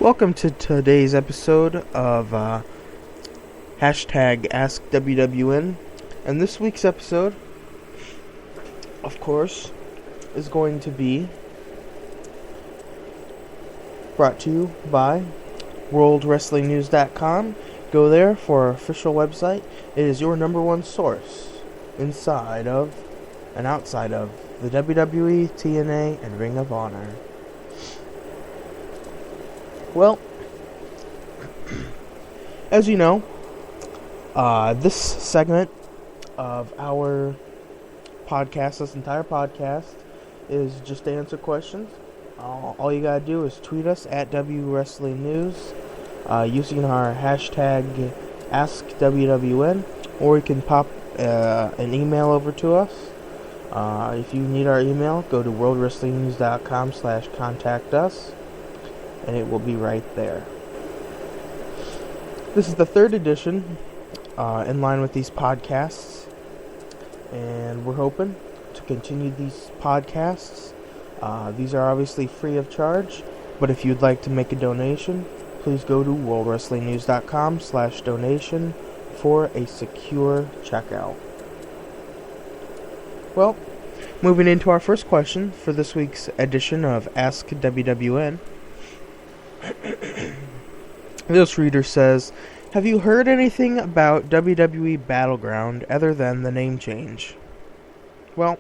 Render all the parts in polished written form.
Welcome to today's episode of hashtag AskWWN. And this week's episode, of course, is going to be brought to you by WorldWrestlingNews.com. Go there for our official website. It is your number one source inside of and outside of the WWE, TNA, and Ring of Honor. Well, as you know, this segment of our podcast, this entire podcast, is just to answer questions. All you gotta do is tweet us at WWrestlingNews using our hashtag AskWWN, or you can pop an email over to us. If you need our email, go to worldwrestlingnews.com/contact us. And it will be right there. This is the third edition in line with these podcasts, and we're hoping to continue these podcasts. These are obviously free of charge, but if you'd like to make a donation, please go to worldwrestlingnews.com/donation for a secure checkout. Well, moving into our first question for this week's edition of Ask WWN. This reader says, have you heard anything about WWE Battleground other than the name change? Well,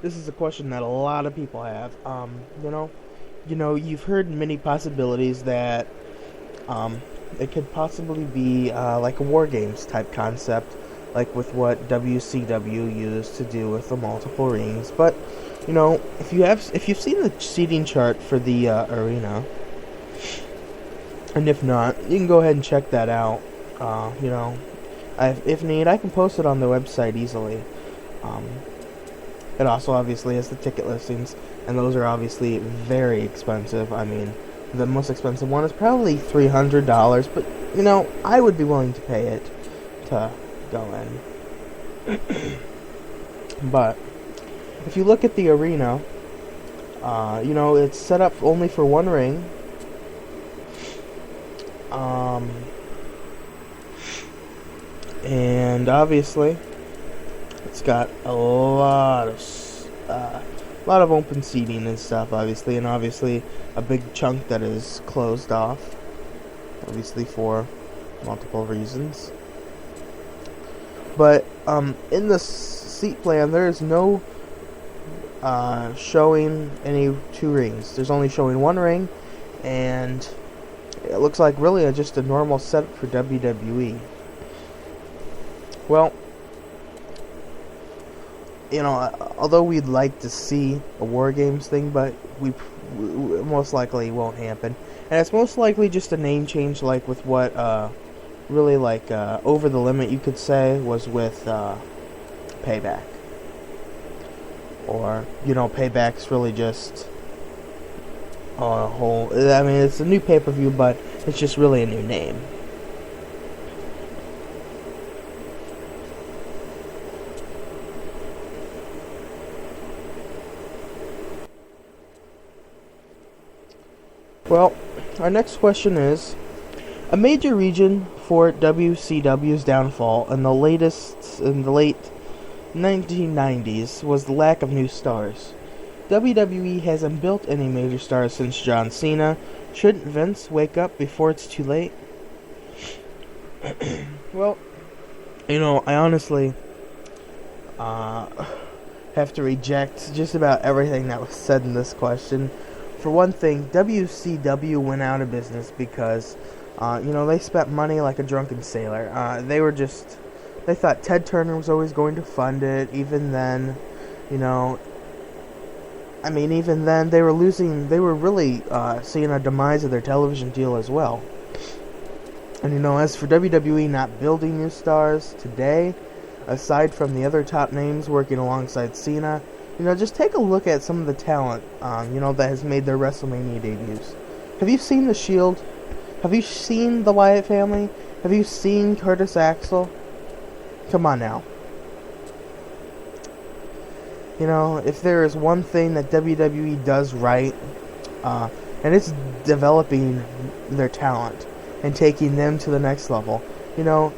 this is a question that a lot of people have. You've heard many possibilities that it could possibly be like a War Games type concept, like with what WCW used to do with the multiple rings. But if you've seen the seating chart for the arena, and if not, you can go ahead and check that out. If need, I can post it on the website easily. It also obviously has the ticket listings, and those are obviously very expensive. I mean, the most expensive one is probably $300, but I would be willing to pay it to go in. But if you look at the arena, it's set up only for one ring. And obviously, it's got a lot of open seating and stuff, obviously, and obviously a big chunk that is closed off, obviously for multiple reasons. But in the seat plan, there is no showing any two rings. There's only showing one ring, and it looks like really just a normal setup for WWE. Well, although we'd like to see a War Games thing, but we most likely won't happen. And it's most likely just a name change, like with what really like Over the Limit, you could say, was with Payback. Or, Payback's really just a whole... I mean, it's a new pay-per-view, but it's just really a new name. Well, our next question is, a major reason for WCW's downfall in the late 1990s was the lack of new stars. WWE hasn't built any major stars since John Cena. Shouldn't Vince wake up before it's too late? Well, I honestly have to reject just about everything that was said in this question. For one thing, WCW went out of business because, they spent money like a drunken sailor. They thought Ted Turner was always going to fund it. Even then, even then, they were really seeing a demise of their television deal as well. And, as for WWE not building new stars today, aside from the other top names working alongside Cena, just take a look at some of the talent, that has made their WrestleMania debuts. Have you seen The Shield? Have you seen the Wyatt family? Have you seen Curtis Axel? Come on now. If there is one thing that WWE does right, and it's developing their talent and taking them to the next level.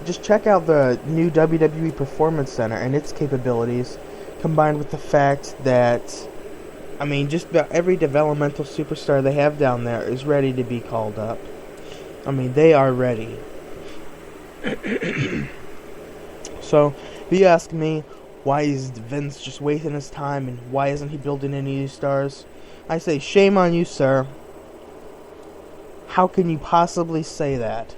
Just check out the new WWE Performance Center and its capabilities, combined with the fact that, just about every developmental superstar they have down there is ready to be called up. They are ready. So, if you ask me, why is Vince just wasting his time and why isn't he building any new stars? I say, shame on you, sir. How can you possibly say that?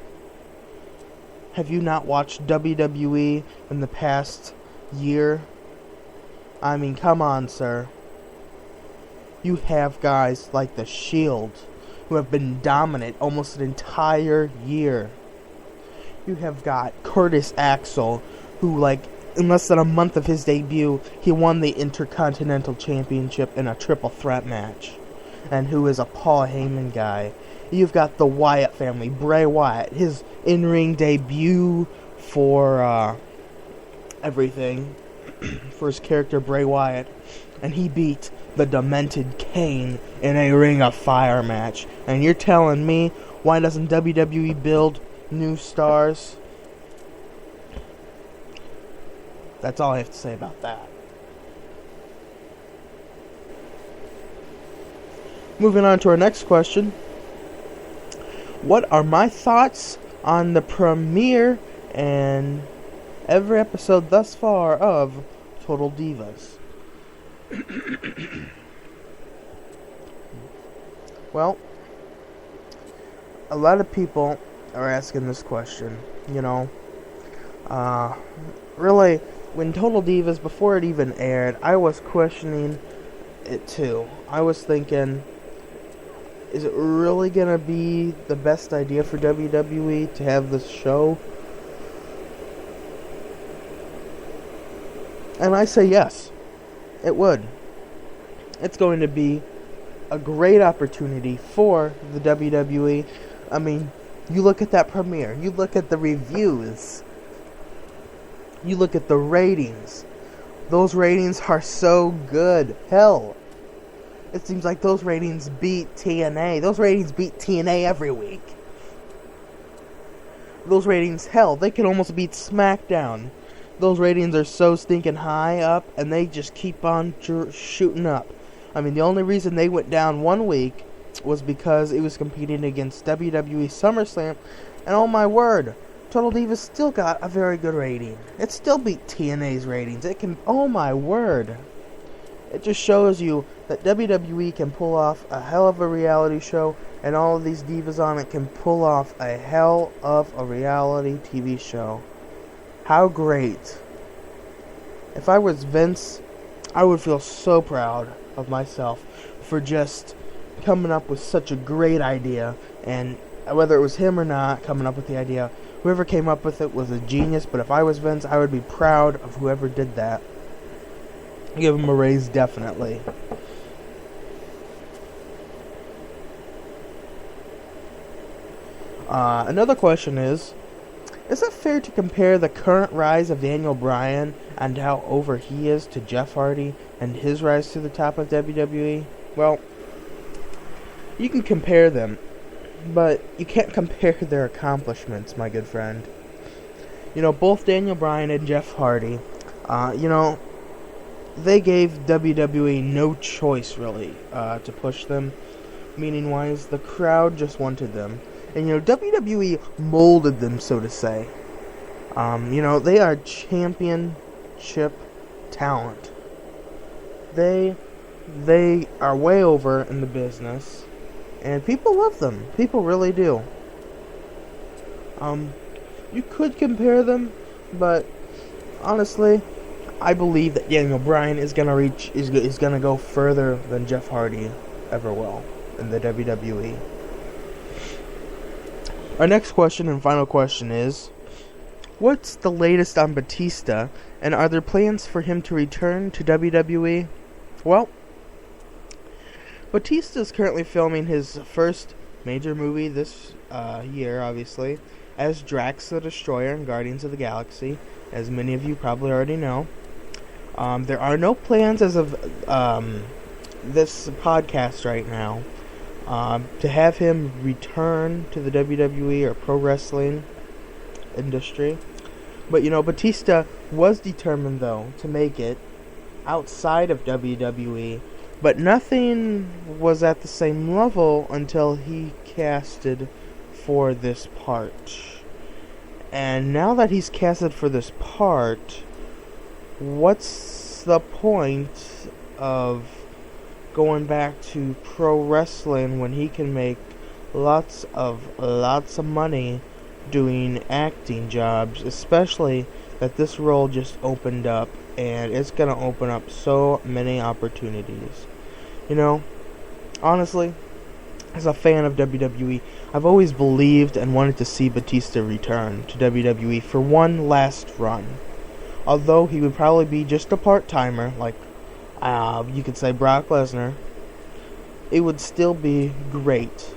Have you not watched WWE in the past year? Come on, sir. You have guys like The Shield who have been dominant almost an entire year. You have got Curtis Axel, who, in less than a month of his debut, he won the Intercontinental Championship in a triple threat match, and who is a Paul Heyman guy. You've got the Wyatt family, Bray Wyatt, his in-ring debut for everything, for his character Bray Wyatt, and he beat the Demented Kane in a Ring of Fire match. And you're telling me, why doesn't WWE build new stars? That's all I have to say about that. Moving on to our next question. What are my thoughts on the premiere and every episode thus far of Total Divas? Well, a lot of people are asking this question. Really, when Total Divas, before it even aired, I was questioning it too. I was thinking, is it really going to be the best idea for WWE to have this show? And I say yes, it would. It's going to be a great opportunity for the WWE. You look at that premiere, you look at the reviews, you look at the ratings. Those ratings are so good. Hell, it seems like those ratings beat TNA. Those ratings beat TNA every week. Those ratings, hell, they can almost beat SmackDown. Those ratings are so stinking high up, and they just keep on shooting up. The only reason they went down 1 week was because it was competing against WWE SummerSlam, and oh my word, Total Divas still got a very good rating. It still beat TNA's ratings. Oh my word. It just shows you that WWE can pull off a hell of a reality show, and all of these divas on it can pull off a hell of a reality TV show. How great. If I was Vince, I would feel so proud of myself for just coming up with such a great idea, and whether it was him or not coming up with the idea, whoever came up with it was a genius. But if I was Vince, I would be proud of whoever did that. Give him a raise, definitely. Another question is it fair to compare the current rise of Daniel Bryan and how over he is to Jeff Hardy and his rise to the top of WWE? Well, you can compare them, but you can't compare their accomplishments, my good friend. Both Daniel Bryan and Jeff Hardy, they gave WWE no choice, really, to push them. Meaning-wise, the crowd just wanted them. And, WWE molded them, so to say. They are championship talent. They are way over in the business. And people love them. People really do. You could compare them, but honestly, I believe that Daniel Bryan is gonna go further than Jeff Hardy ever will in the WWE. Our next question and final question is, what's the latest on Batista, and are there plans for him to return to WWE? Well, Batista is currently filming his first major movie this year, obviously, as Drax the Destroyer in Guardians of the Galaxy, as many of you probably already know. There are no plans as of this podcast right now to have him return to the WWE or pro wrestling industry. But, Batista was determined, though, to make it outside of WWE. But nothing was at the same level until he casted for this part. And now that he's casted for this part, what's the point of going back to pro wrestling when he can make lots of money doing acting jobs, especially that this role just opened up, and it's going to open up so many opportunities. Honestly, as a fan of WWE, I've always believed and wanted to see Batista return to WWE for one last run. Although he would probably be just a part-timer, like you could say Brock Lesnar, it would still be great.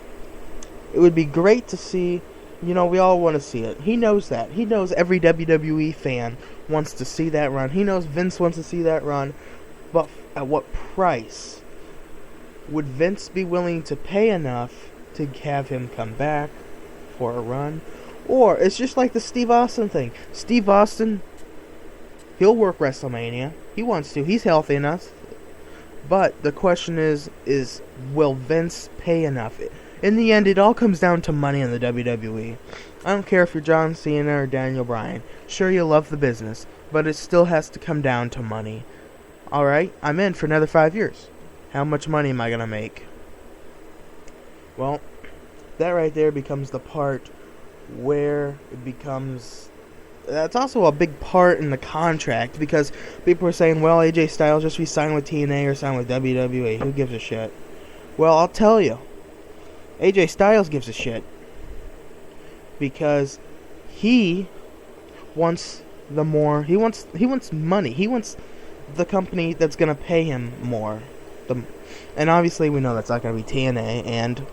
It would be great to see. We all want to see it. He knows that. He knows every WWE fan wants to see that run. He knows Vince wants to see that run. But at what price? Would Vince be willing to pay enough to have him come back for a run? Or it's just like the Steve Austin thing. Steve Austin, he'll work WrestleMania. He wants to. He's healthy enough. But the question is will Vince pay enough? In the end, it all comes down to money in the WWE. I don't care if you're John Cena or Daniel Bryan. Sure, you love the business, but it still has to come down to money. Alright, I'm in for another 5 years. How much money am I going to make? Well, that right there becomes the part where it becomes... That's also a big part in the contract, because people are saying, well, AJ Styles just re-signed with TNA or signed with WWE. Who gives a shit? Well, I'll tell you. AJ Styles gives a shit, because he wants he wants money. He wants the company that's going to pay him more. And obviously we know that's not going to be TNA, and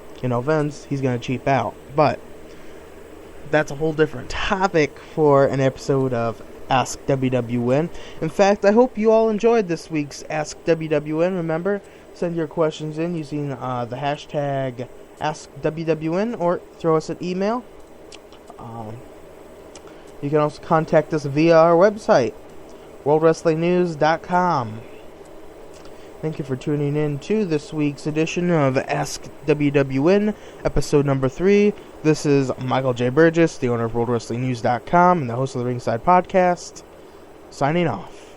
Vince, he's going to cheap out. But that's a whole different topic for an episode of Ask WWN. In fact, I hope you all enjoyed this week's Ask WWN. Remember, send your questions in using the hashtag AskWWN, or throw us an email. You can also contact us via our website, worldwrestlingnews.com. Thank you for tuning in to this week's edition of Ask WWN, episode number 3. This is Michael J. Burgess, the owner of worldwrestlingnews.com and the host of the Ringside Podcast, signing off.